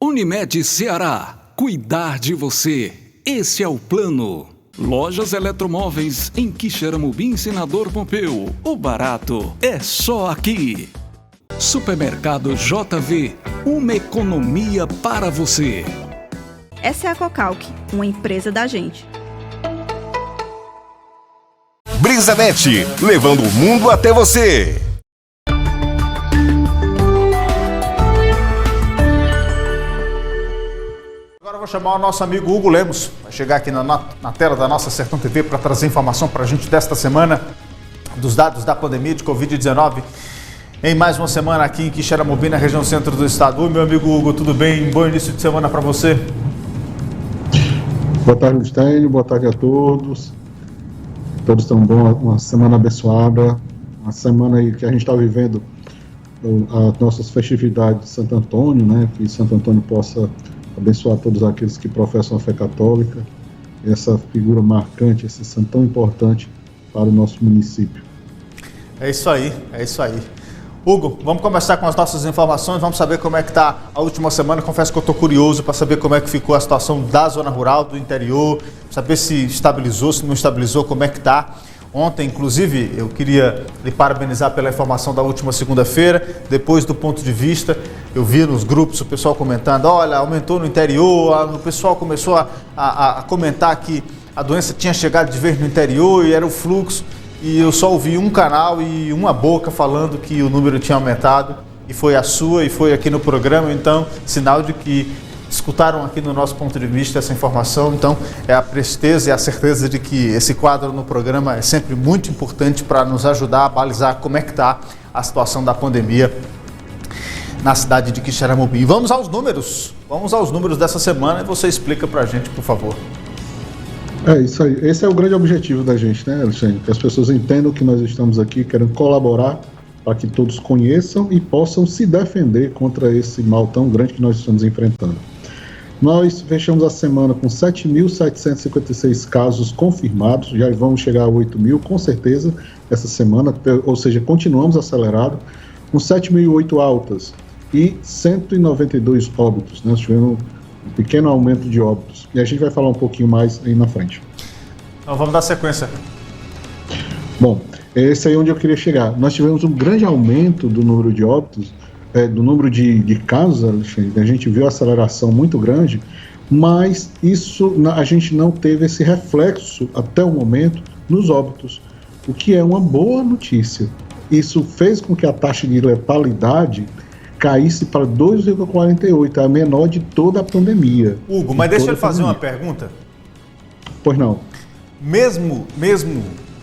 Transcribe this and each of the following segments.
Unimed Ceará, cuidar de você. Esse é o plano. Lojas Eletromóveis em Quixeramobim, Senador Pompeu. O barato é só aqui. Supermercado JV, uma economia para você. Essa é a Cocalc, uma empresa da gente. BrisaNet, levando o mundo até você. Agora eu vou chamar o nosso amigo Hugo Lemos, vai chegar aqui na tela da nossa Sertão TV para trazer informação para a gente desta semana dos dados da pandemia de Covid-19 em mais uma semana aqui em Quixeramobim, na região centro do estado. Oi, meu amigo Hugo, tudo bem? Bom início de semana para você. Boa tarde, Estênio, boa tarde a todos. Todos estão bom, uma semana abençoada, uma semana aí que a gente está vivendo as nossas festividades de Santo Antônio, né? Que Santo Antônio possa abençoar todos aqueles que professam a fé católica, essa figura marcante, esse santo tão importante para o nosso município. É isso aí, é isso aí. Hugo, vamos começar com as nossas informações, vamos saber como é que está a última semana. Confesso que eu estou curioso para saber como é que ficou a situação da zona rural, do interior, saber se estabilizou, se não estabilizou, como é que está. Ontem, inclusive, eu queria lhe parabenizar pela informação da última segunda-feira. Depois do ponto de vista, eu vi nos grupos o pessoal comentando, olha, aumentou no interior, o pessoal começou a comentar que a doença tinha chegado de vez no interior e era o fluxo. E eu só ouvi um canal e uma boca falando que o número tinha aumentado, e foi a sua e foi aqui no programa, então, sinal de que escutaram aqui no nosso ponto de vista essa informação. Então, é a presteza e a certeza de que esse quadro no programa é sempre muito importante para nos ajudar a balizar como é que está a situação da pandemia na cidade de Quixeramobim. Vamos aos números dessa semana e você explica para a gente, por favor. É isso aí, esse é o grande objetivo da gente, né, Alexandre? Que as pessoas entendam que nós estamos aqui querendo colaborar para que todos conheçam e possam se defender contra esse mal tão grande que nós estamos enfrentando. Nós fechamos a semana com 7.756 casos confirmados, já vamos chegar a 8.000 com certeza essa semana, ou seja, continuamos acelerado, com 7.008 altas e 192 óbitos, né? Nós tivemos um pequeno aumento de óbitos, e a gente vai falar um pouquinho mais aí na frente. Então vamos dar sequência. Bom, esse aí é onde eu queria chegar. Nós tivemos um grande aumento do número de óbitos, do número de casos, Alexandre. A gente viu a aceleração muito grande, mas isso a gente não teve esse reflexo até o momento nos óbitos, o que é uma boa notícia. Isso fez com que a taxa de letalidade caísse para 2,48, a menor de toda a pandemia. Hugo, mas deixa eu fazer uma pergunta. Pois não. Mesmo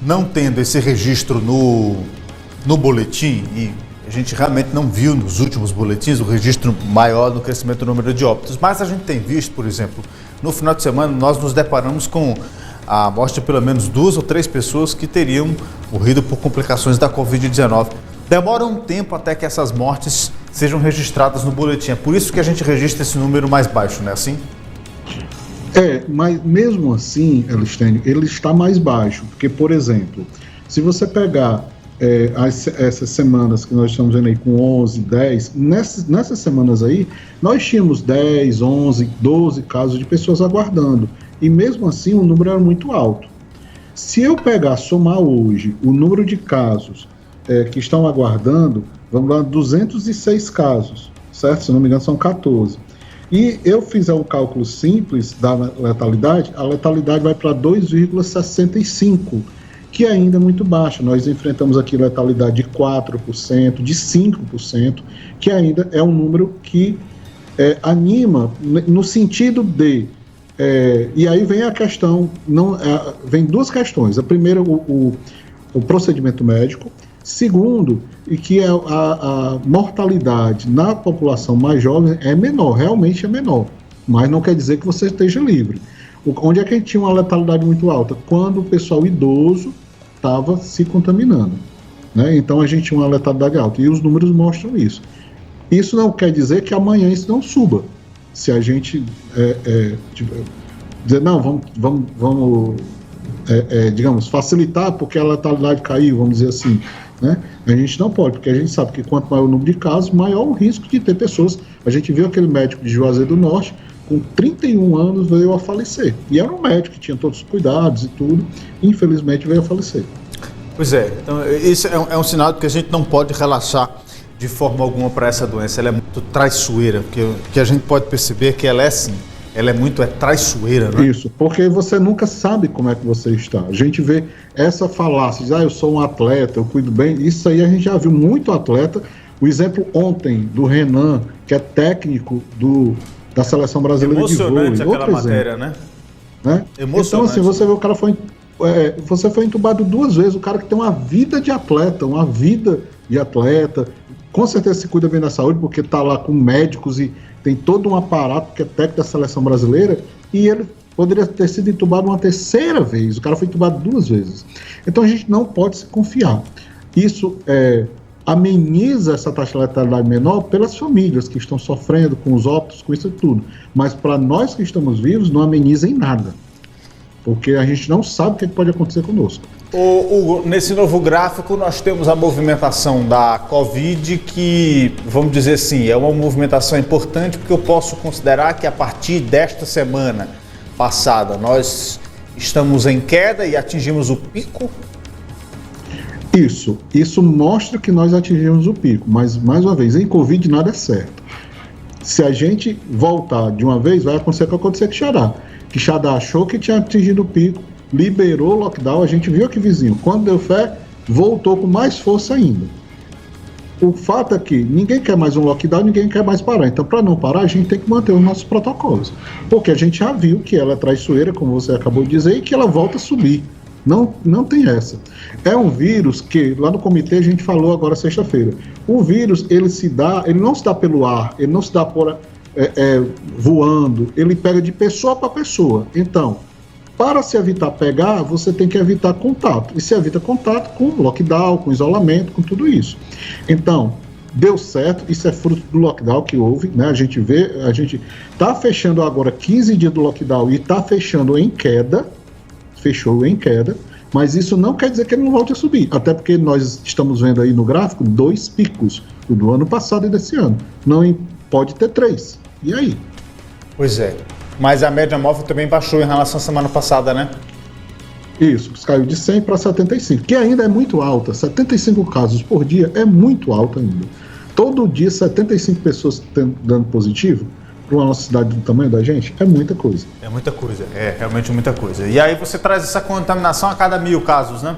não tendo esse registro no boletim, e a gente realmente não viu nos últimos boletins o registro maior no crescimento do número de óbitos, mas a gente tem visto, por exemplo, no final de semana nós nos deparamos com a morte de pelo menos 2 ou 3 pessoas que teriam morrido por complicações da Covid-19. Demora um tempo até que essas mortes sejam registradas no boletim. É por isso que a gente registra esse número mais baixo, não é assim? Mas mesmo assim, Elistênio, ele está mais baixo. Porque, por exemplo, se você pegar essas semanas que nós estamos vendo aí com 11, 10, nessas semanas aí, nós tínhamos 10, 11, 12 casos de pessoas aguardando. E mesmo assim, o número era muito alto. Se eu somar hoje o número de casos que estão aguardando, vamos lá, 206 casos, certo? Se não me engano, são 14. E eu fizer um cálculo simples da letalidade, a letalidade vai para 2,65, que ainda é muito baixa. Nós enfrentamos aqui letalidade de 4%, de 5%, que ainda é um número que anima, no sentido de... e aí vem a questão, vem duas questões. A primeira, o procedimento médico. Segundo, e que a mortalidade na população mais jovem é menor, realmente é menor, mas não quer dizer que você esteja livre. Onde é que a gente tinha uma letalidade muito alta? Quando o pessoal idoso estava se contaminando, né? Então a gente tinha uma letalidade alta, e os números mostram isso. Isso não quer dizer que amanhã isso não suba. Se a gente dizer, não, vamos digamos, facilitar porque a letalidade caiu, vamos dizer assim, né? A gente não pode, porque a gente sabe que quanto maior o número de casos, maior o risco de ter pessoas A gente viu aquele médico de Juazeiro do Norte, com 31 anos veio a falecer. E era um médico que tinha todos os cuidados e tudo, e infelizmente veio a falecer. Pois é, então isso é um sinal de que a gente não pode relaxar de forma alguma para essa doença. Ela é muito traiçoeira, que a gente pode perceber que ela é assim, ela é muito traiçoeira, né? Isso, porque você nunca sabe como é que você está. A gente vê essa falácia, eu sou um atleta, eu cuido bem, isso aí a gente já viu muito atleta. O exemplo ontem do Renan, que é técnico da Seleção Brasileira de vôlei. Emocionante aquela matéria, né? Emocionante. Então assim, você vê o cara você foi entubado 2 vezes, o cara que tem uma vida de atleta, com certeza se cuida bem da saúde, porque está lá com médicos e tem todo um aparato que é técnico da Seleção Brasileira, e ele poderia ter sido entubado uma 3ª vez, o cara foi entubado 2 vezes. Então a gente não pode se confiar. Isso ameniza essa taxa de letalidade menor pelas famílias que estão sofrendo com os óbitos, com isso tudo, mas para nós que estamos vivos não ameniza em nada, porque a gente não sabe o que pode acontecer conosco. Hugo, nesse novo gráfico nós temos a movimentação da Covid, que, vamos dizer assim, é uma movimentação importante, porque eu posso considerar que a partir desta semana passada nós estamos em queda e atingimos o pico. Isso mostra que nós atingimos o pico, mas, mais uma vez, em Covid nada é certo. Se a gente voltar de uma vez, vai acontecer o que aconteceu com Quixadá. Quixadá achou que tinha atingido o pico, liberou o lockdown, a gente viu aqui vizinho, quando deu fé, voltou com mais força ainda. O fato é que ninguém quer mais um lockdown, ninguém quer mais parar. Então, para não parar, a gente tem que manter os nossos protocolos. Porque a gente já viu que ela é traiçoeira, como você acabou de dizer, e que ela volta a subir. Não tem essa. É um vírus que, lá no comitê, a gente falou agora sexta-feira. O vírus, ele não se dá pelo ar, ele não se dá por voando, ele pega de pessoa para pessoa. Então, para se evitar pegar, você tem que evitar contato. E se evita contato com lockdown, com isolamento, com tudo isso. Então, deu certo, isso é fruto do lockdown que houve, né? A gente está fechando agora 15 dias do lockdown e está fechou em queda, mas isso não quer dizer que ele não volte a subir, até porque nós estamos vendo aí no gráfico 2 picos, o do ano passado e desse ano. Não pode ter 3. E aí? Pois é. Mas a média móvel também baixou em relação à semana passada, né? Isso, caiu de 100 para 75, que ainda é muito alta. 75 casos por dia é muito alto ainda. Todo dia 75 pessoas dando positivo para uma nossa cidade do tamanho da gente, é muita coisa. É muita coisa, é realmente muita coisa. E aí você traz essa contaminação a cada 1.000 casos, né?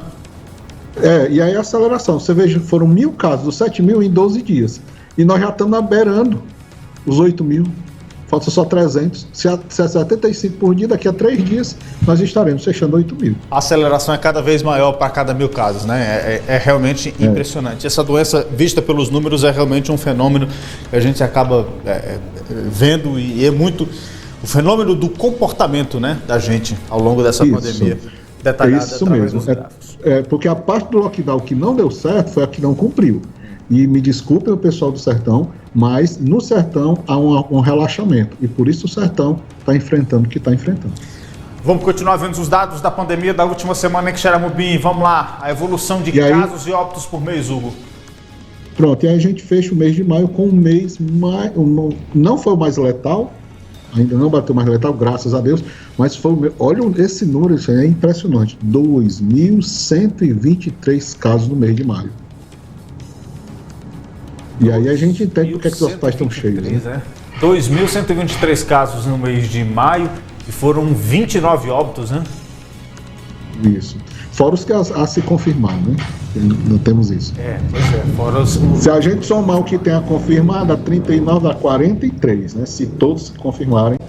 E aí a aceleração. Você veja, foram 1.000 casos, dos 7.000 em 12 dias. E nós já estamos beirando os 8.000. Falta só 300. Se é 75 por dia, daqui a 3 dias nós estaremos fechando 8.000. A aceleração é cada vez maior para cada 1.000 casos, né? É realmente impressionante. Essa doença, vista pelos números, é realmente um fenômeno que a gente acaba vendo, e é muito o fenômeno do comportamento, né, da gente ao longo dessa pandemia. Detalhado isso mesmo. Porque a parte do lockdown que não deu certo foi a que não cumpriu. E me desculpem o pessoal do Sertão, mas no Sertão há um relaxamento. E por isso o Sertão está enfrentando o que está enfrentando. Vamos continuar vendo os dados da pandemia da última semana em Quixeramobim. Vamos lá, a evolução de casos e óbitos por mês, Hugo. Pronto, e aí a gente fecha o mês de maio com um mês mais... Não foi o mais letal, ainda não bateu mais letal, graças a Deus, mas foi olha esse número, isso aí é impressionante. 2.123 casos no mês de maio. E aí a gente entende porque os hospitais estão cheios. Né? 2.123 casos no mês de maio e foram 29 óbitos, né? Isso. Fora os que a se confirmar, né? Não temos isso. Pois é. Fora Se a gente somar o que tem a confirmar, dá 39 a 43, né? Se todos se confirmarem,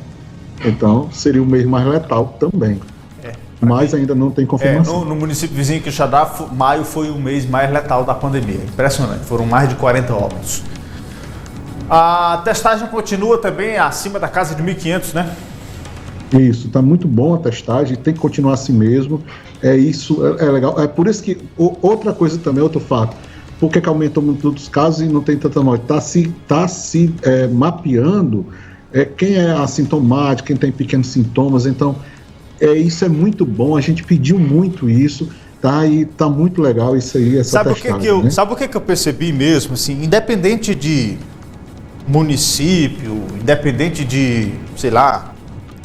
então seria o mês mais letal também. Mas ainda não tem confirmação. No município vizinho Quixadá, maio foi o mês mais letal da pandemia. Impressionante, foram mais de 40 óbitos. A testagem continua também acima da casa de 1.500, né? Isso, está muito bom a testagem, tem que continuar assim mesmo. É legal. É por isso que, outra coisa também, outro fato, por que aumentou muito os casos e não tem tanta morte? Está se mapeando quem é assintomático, quem tem pequenos sintomas, então... isso é muito bom, a gente pediu muito isso, tá? E tá muito legal isso aí, essa testagem. Sabe o que eu percebi mesmo, assim, independente de município, independente de, sei lá,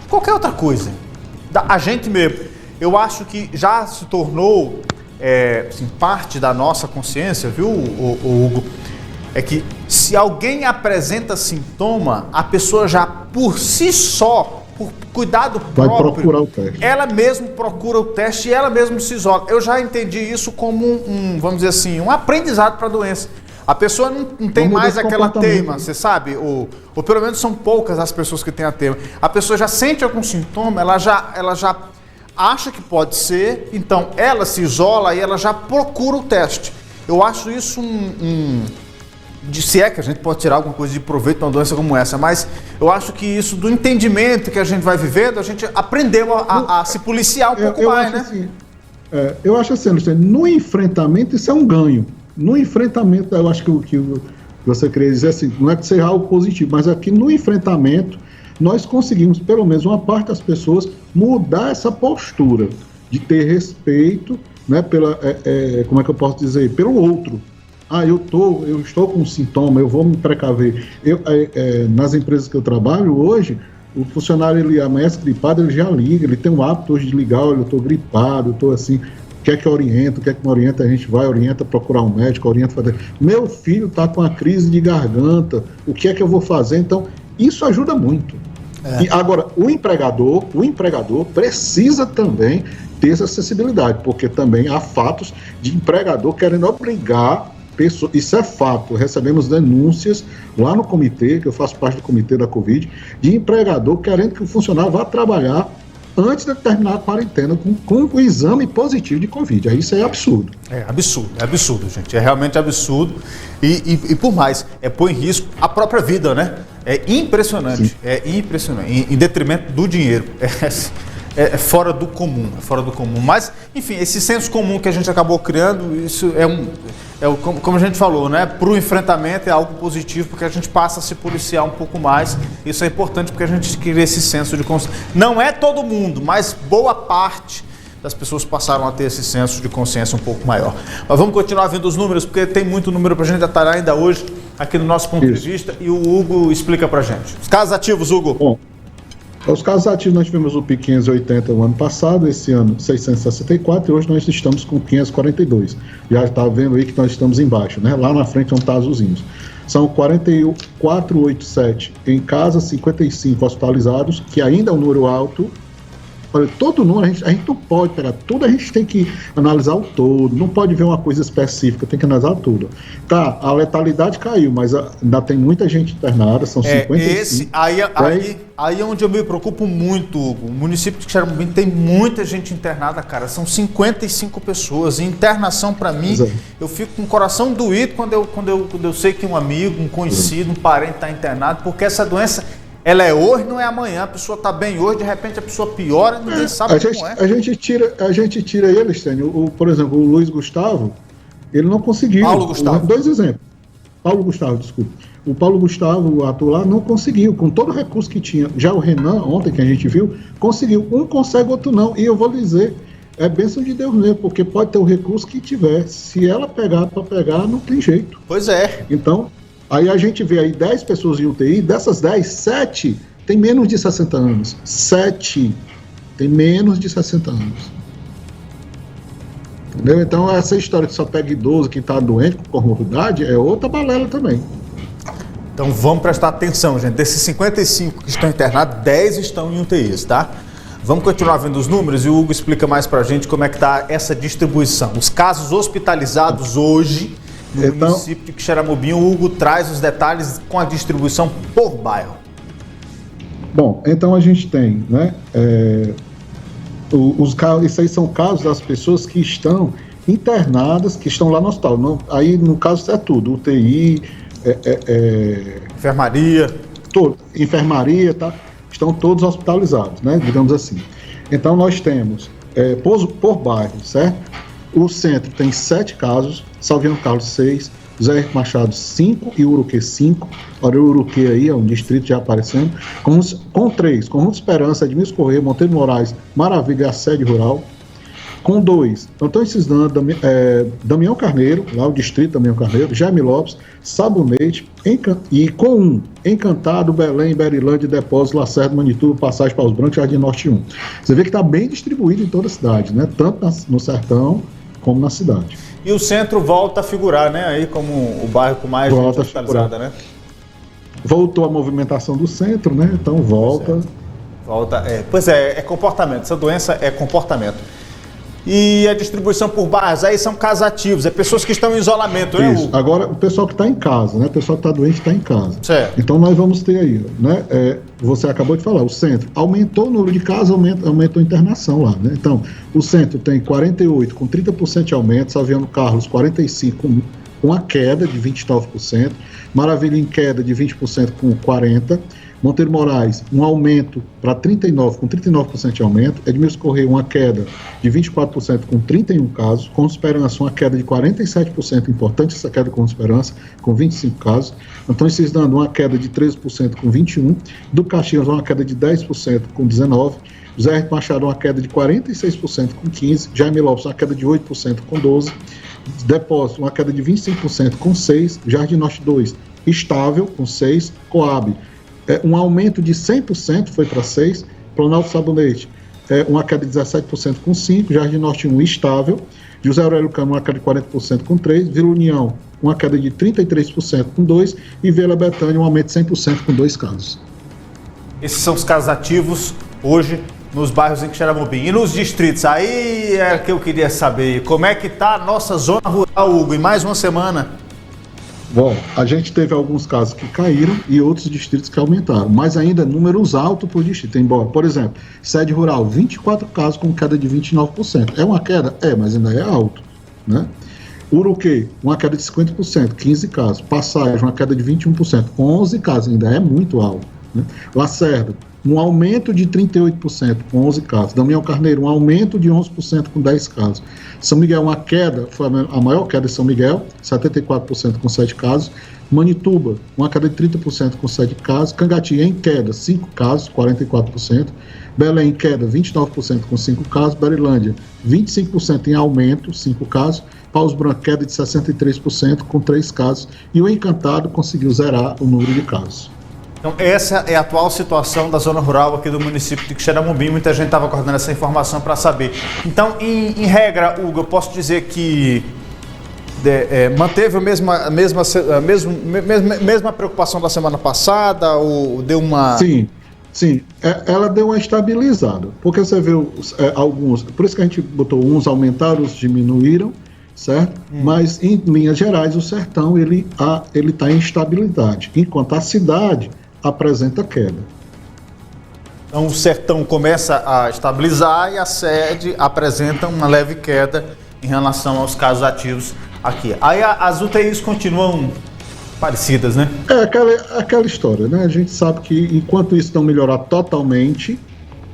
qualquer outra coisa, a gente mesmo, eu acho que já se tornou assim, parte da nossa consciência, viu, Hugo? É que se alguém apresenta sintoma, a pessoa já por si só, por cuidado próprio, vai procurar o teste. Ela mesma procura o teste e ela mesma se isola. Eu já entendi isso como vamos dizer assim, um aprendizado para a doença. A pessoa não tem mais aquela teima, você sabe? Ou pelo menos são poucas as pessoas que têm a teima. A pessoa já sente algum sintoma, ela já acha que pode ser, então ela se isola e ela já procura o teste. Eu acho isso se é que a gente pode tirar alguma coisa de proveito de uma doença como essa, mas eu acho que isso do entendimento que a gente vai vivendo, a gente aprendeu a se policiar um pouco mais, né? Assim, eu acho assim, no enfrentamento isso é um ganho. No enfrentamento, eu acho que você queria dizer assim, não é que seja algo positivo, mas aqui no enfrentamento nós conseguimos, pelo menos uma parte das pessoas, mudar essa postura de ter respeito, né, como é que eu posso dizer, pelo outro. Eu estou com um sintoma, eu vou me precaver. Nas empresas que eu trabalho hoje, o funcionário, ele amanhece gripado, ele já liga, ele tem o hábito hoje de ligar, olha, eu estou gripado, eu estou assim, quer que orienta, a gente vai, orienta procurar um médico, orienta fazer. Meu filho está com uma crise de garganta, o que é que eu vou fazer? Então, isso ajuda muito. E agora, o empregador precisa também ter essa acessibilidade, porque também há fatos de empregador querendo obrigar pessoas, isso é fato, recebemos denúncias lá no comitê, que eu faço parte do comitê da Covid, de empregador querendo que o funcionário vá trabalhar antes de terminar a quarentena com o exame positivo de Covid. Aí isso é absurdo. É absurdo, gente. É realmente absurdo. E por mais, põe em risco a própria vida, né? É impressionante. Sim. É impressionante. Em detrimento do dinheiro. É fora do comum. Mas, enfim, esse senso comum que a gente acabou criando, isso como a gente falou, né? Para o enfrentamento é algo positivo, porque a gente passa a se policiar um pouco mais. Isso é importante porque a gente cria esse senso de consciência. Não é todo mundo, mas boa parte das pessoas passaram a ter esse senso de consciência um pouco maior. Mas vamos continuar vendo os números, porque tem muito número para a gente detalhar ainda hoje, aqui no nosso ponto de vista, e o Hugo explica para a gente. Os casos ativos, Hugo. Bom, os casos ativos, nós tivemos o PIC 580 no ano passado, esse ano 664, e hoje nós estamos com 542. Já está vendo aí que nós estamos embaixo, né? Lá na frente onde está azulzinhos. São 487 em casa, 55 hospitalizados, que ainda é um número alto. Olha, todo número, a gente não pode pegar tudo, a gente tem que analisar o todo, não pode ver uma coisa específica, tem que analisar tudo. Tá, a letalidade caiu, mas ainda tem muita gente internada, são 55. Aí é onde eu me preocupo muito, Hugo. O município de Quixeramobim tem muita gente internada, cara, são 55 pessoas. E internação, para mim, eu fico com o coração doído quando eu sei que um amigo, um conhecido, um parente está internado, porque essa doença... Ela é hoje, não é amanhã. A pessoa está bem hoje, de repente a pessoa piora, ninguém sabe como é. A gente tira ele, Stênio. Por exemplo, o Luiz Gustavo, ele não conseguiu. Paulo Gustavo. Dois exemplos. Paulo Gustavo, desculpa. O Paulo Gustavo, o ator lá, não conseguiu, com todo o recurso que tinha. Já o Renan, ontem que a gente viu, conseguiu. Um consegue, outro não. E eu vou dizer, é bênção de Deus mesmo, porque pode ter o recurso que tiver. Se ela pegar para pegar, não tem jeito. Pois é. Então... Aí a gente vê aí 10 pessoas em UTI, dessas 10, 7 tem menos de 60 anos. 7 tem menos de 60 anos. Entendeu? Então essa história que só pega idoso, quem está doente com comorbidade, é outra balela também. Então vamos prestar atenção, gente. Desses 55 que estão internados, 10 estão em UTIs, tá? Vamos continuar vendo os números e o Hugo explica mais pra gente como é que está essa distribuição. Os casos hospitalizados hoje... No município de Quixeramobim, o Hugo traz os detalhes com a distribuição por bairro. Bom, então a gente tem, né, os casos, isso aí são casos das pessoas que estão internadas, que estão lá no hospital. Não, aí, no caso, é tudo, UTI, enfermaria. Enfermaria, tá? Estão todos hospitalizados, né, digamos assim. Então nós temos, por bairro, certo? O centro tem 7 casos, Salviano Carlos 6, José Henrique Machado 5 e Uruquê 5. Olha o Uruquê aí, é um distrito já aparecendo. Com 3, Conjunto Esperança, Edmilson Corrêa, Monteiro Moraes, Maravilha e a sede rural. Com 2, Antônio Cisnando, Damião Carneiro, lá o distrito Damião Carneiro, Jaime Lopes, Sabonete, e com 1, Encantado, Belém, Berilândia, Depósito, Lacerda, Manituba, Passagem Paus Brancos, Jardim Norte 1. Você vê que está bem distribuído em toda a cidade, né? Tanto no sertão como na cidade. E o centro volta a figurar, né? Aí como o bairro com mais gente hospitalizada, né? Voltou a movimentação do centro, né? Então volta. Pois é comportamento. Essa doença é comportamento. E a distribuição por bairros, aí são casos ativos, pessoas que estão em isolamento, né? Isso. Agora, o pessoal que está em casa, né? O pessoal que está doente está em casa. Certo. Então, nós vamos ter aí, né? Você acabou de falar, o centro aumentou o número de casos, aumentou a internação lá, né? Então, o centro tem 48, com 30% de aumento, Salviano Carlos, 45, com uma queda de 29%, Maravilha em queda de 20% com 40%, Monteiro Moraes, um aumento para 39, com 39% de aumento. Edmilson Correia, uma queda de 24% com 31 casos. Com Esperança, uma queda de 47%, importante essa queda com Esperança, com 25 casos. Antônio Cisnando, uma queda de 13% com 21. Do Caxias, uma queda de 10% com 19. José R. Machado, uma queda de 46% com 15. Jaime Lopes, uma queda de 8% com 12. Depósito, uma queda de 25% com 6. Jardim Norte 2, estável, com 6. Coab, um aumento de 100%, foi para 6%, Planalto Sabonete, uma queda de 17% com 5%, Jardim Norte 1, estável, José Aurélio Cano, uma queda de 40% com 3%, Vila União, uma queda de 33% com 2%, e Vila Betânia, um aumento de 100% com 2 casos. Esses são os casos ativos hoje nos bairros em Quixeramobim. E nos distritos, aí é que eu queria saber, como é que está a nossa zona rural, Hugo, em mais uma semana? Bom, a gente teve alguns casos que caíram e outros distritos que aumentaram, mas ainda números altos por distrito. Embora, por exemplo, Sede Rural, 24 casos com queda de 29%. É uma queda? Mas ainda é alto, né? Uruquê, uma queda de 50%, 15 casos. Passagem, uma queda de 21%, 11 casos, ainda é muito alto, né? Lacerda, um aumento de 38% com 11 casos. Damião Carneiro, um aumento de 11% com 10 casos. São Miguel, uma queda, foi a maior queda de São Miguel, 74% com 7 casos. Manituba, uma queda de 30% com 7 casos. Cangatia, em queda, 5 casos, 44%. Belém, em queda, 29% com 5 casos. Berilândia, 25% em aumento, 5 casos. Paus Brancos, queda de 63% com 3 casos. E o Encantado conseguiu zerar o número de casos. Então, essa é a atual situação da zona rural aqui do município de Quixeramobim. Muita gente estava aguardando essa informação para saber. Então, em regra, Hugo, eu posso dizer que manteve a mesma preocupação da semana passada ou deu uma... Sim, ela deu uma estabilizada, porque você viu alguns, por isso que a gente botou uns aumentaram, outros diminuíram, certo? Mas, em linhas gerais, o sertão ele está em estabilidade, enquanto a cidade apresenta queda. Então o sertão começa a estabilizar e a sede apresenta uma leve queda em relação aos casos ativos aqui. Aí as UTIs continuam parecidas, né? Aquela história, né? A gente sabe que enquanto isso não melhorar totalmente,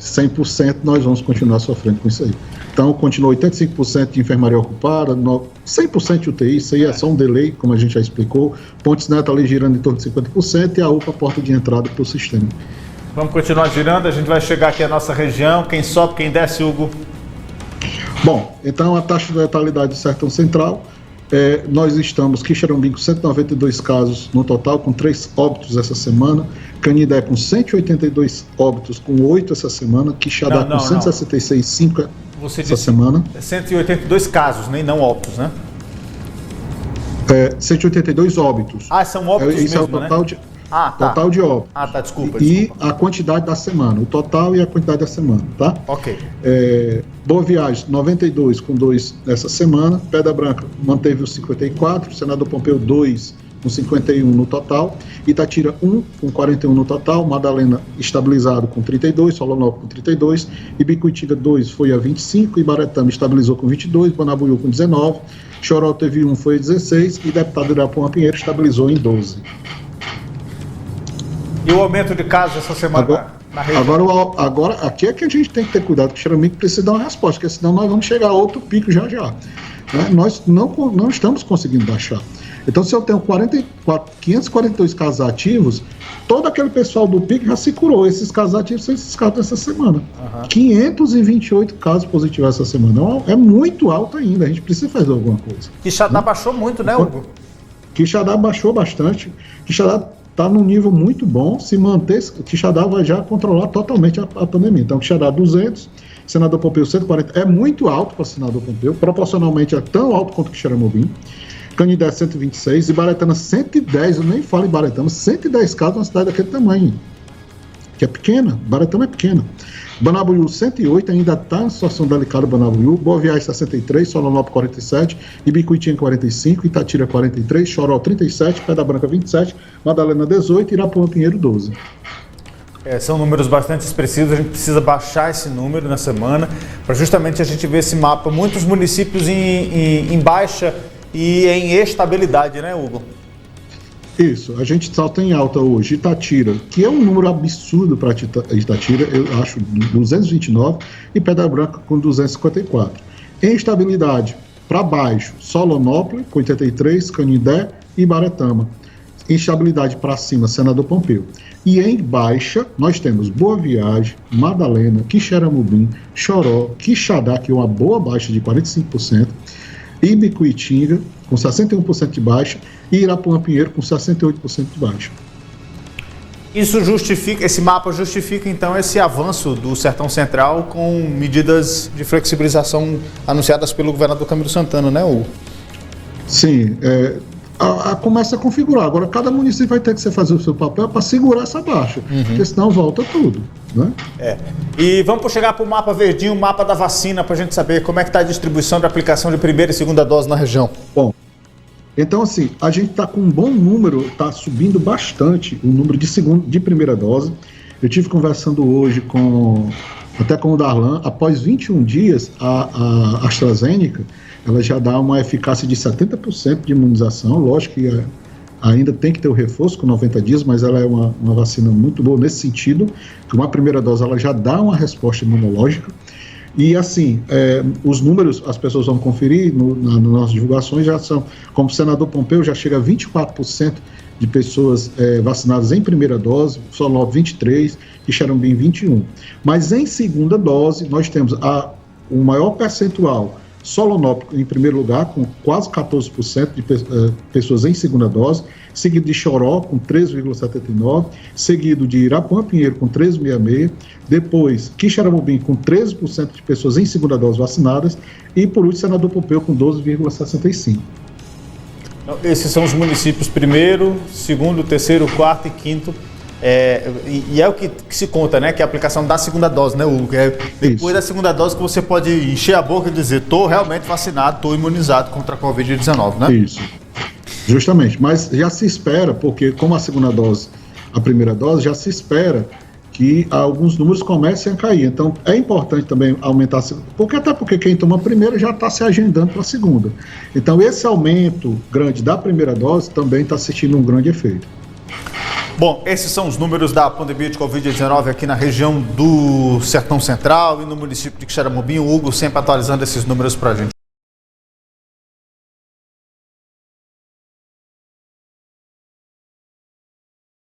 100%, nós vamos continuar sofrendo com isso aí. Então, continua 85% de enfermaria ocupada, 100% de UTI, isso aí é só um delay, como a gente já explicou. Pontes Neto ali girando em torno de 50% e a UPA, a porta de entrada para o sistema. Vamos continuar girando, a gente vai chegar aqui à nossa região. Quem sobe, quem desce, Hugo? Bom, então a taxa de letalidade do Sertão Central, nós estamos Quixeramobim com 192 casos no total, com 3 óbitos essa semana. Canindé com 182 óbitos, com 8 essa semana. Quixadá com 166, 5 essa semana. 182 casos, né? Não óbitos, né? 182 óbitos. São óbitos isso mesmo, é o total, né? Total de óbitos. Desculpa. E a quantidade da semana, o total e a quantidade da semana, tá? Ok. Boa Viagem, 92 com 2 essa semana. Pedra Branca manteve os 54. Senador Pompeu, 2 com 51 no total. Itatira, 1 com 41 no total. Madalena, estabilizado com 32. Solonópolis com 32. Ibicuitiga, 2 foi a 25. Ibaretama estabilizou com 22. Banabuiú com 19. Choró teve 1, foi a 16. E Deputado Irapuã Pinheiro estabilizou em 12. E o aumento de casos essa semana na região? Agora, aqui é que a gente tem que ter cuidado, porque Quixeramobim precisa dar uma resposta, porque senão nós vamos chegar a outro pico já. né? Nós não estamos conseguindo baixar. Então, se eu tenho 542 casos ativos, todo aquele pessoal do PIC já se curou. Esses casos ativos são esses casos dessa semana. 528 casos positivos essa semana. É muito alto ainda, a gente precisa fazer alguma coisa. Quixadá baixou muito, né, Hugo? Quixadá baixou bastante. Quixadá está num nível muito bom. Se manter, Quixadá vai já controlar totalmente a pandemia. Então, Quixadá 200, senador Pompeu 140. É muito alto para o senador Pompeu, proporcionalmente é tão alto quanto Quixeramobim. Canindé 126, Ibaretama 110, eu nem falo em Ibaretama, 110 casos numa cidade daquele tamanho, que é pequena, Ibaretama é pequena. Banabuiú 108, ainda está em situação delicada Banabuiú, Boa Viagem 63, Solonópolis 47, Ibicuitinha 45, Itatira 43, Choró 37, Pedra Branca 27, Madalena 18, Irapuã Pinheiro 12. São números bastante expressivos, a gente precisa baixar esse número na semana, para justamente a gente ver esse mapa, muitos municípios em baixa e em estabilidade, né, Hugo? Isso, a gente só tem alta hoje Itatira, que é um número absurdo para Itatira, eu acho 229, e Pedra Branca com 254. Em estabilidade, para baixo, Solonópolis com 83, Canindé e Ibaretama. Em estabilidade para cima, Senador Pompeu. E em baixa, nós temos Boa Viagem, Madalena, Quixeramobim, Choró, Quixadá, que é uma boa baixa de 45%, Ibicuitinga, com 61% de baixa, e Irapuã Pinheiro, com 68% de baixa. Isso justifica, esse mapa justifica, então, esse avanço do Sertão Central com medidas de flexibilização anunciadas pelo governador Camilo Santana, né, Hugo? Sim, começa a configurar. Agora, cada município vai ter que fazer o seu papel para segurar essa baixa, porque senão volta tudo, né? E vamos chegar para o mapa verdinho, o mapa da vacina, para a gente saber como é que está a distribuição de aplicação de primeira e segunda dose na região. Bom, então assim, a gente está com um bom número, está subindo bastante o número de primeira dose. Eu tive conversando hoje até com o Darlan, após 21 dias, a AstraZeneca, ela já dá uma eficácia de 70% de imunização. Lógico que ainda tem que ter o reforço com 90 dias, mas ela é uma vacina muito boa nesse sentido, que uma primeira dose ela já dá uma resposta imunológica. E assim, os números, as pessoas vão conferir nas nossas divulgações, já são, como o senador Pompeu, já chega a 24% de pessoas vacinadas em primeira dose, Solonópolis 23%, Quixeramobim 21%. Mas em segunda dose, nós temos o maior percentual, Solonópolis em primeiro lugar, com quase 14% de pessoas em segunda dose, seguido de Choró, com 13,79%, seguido de Irapuã Pinheiro, com 13,66%, depois Quixeramobim, com 13% de pessoas em segunda dose vacinadas, e por último, Senador Pompeu, com 12,65%. Então, esses são os municípios primeiro, segundo, terceiro, quarto e quinto. E é o que se conta, né? Que é a aplicação da segunda dose, né, Hugo? Depois da segunda dose que você pode encher a boca e dizer: estou realmente vacinado, estou imunizado contra a Covid-19, né? Isso, justamente. Mas já se espera, porque como a segunda dose, a primeira dose, já se espera que alguns números comecem a cair. Então é importante também aumentar, porque quem toma a primeira já está se agendando para a segunda. Então esse aumento grande da primeira dose também está assistindo um grande efeito. Bom, esses são os números da pandemia de Covid-19 aqui na região do Sertão Central e no município de Quixeramobim. O Hugo sempre atualizando esses números para a gente.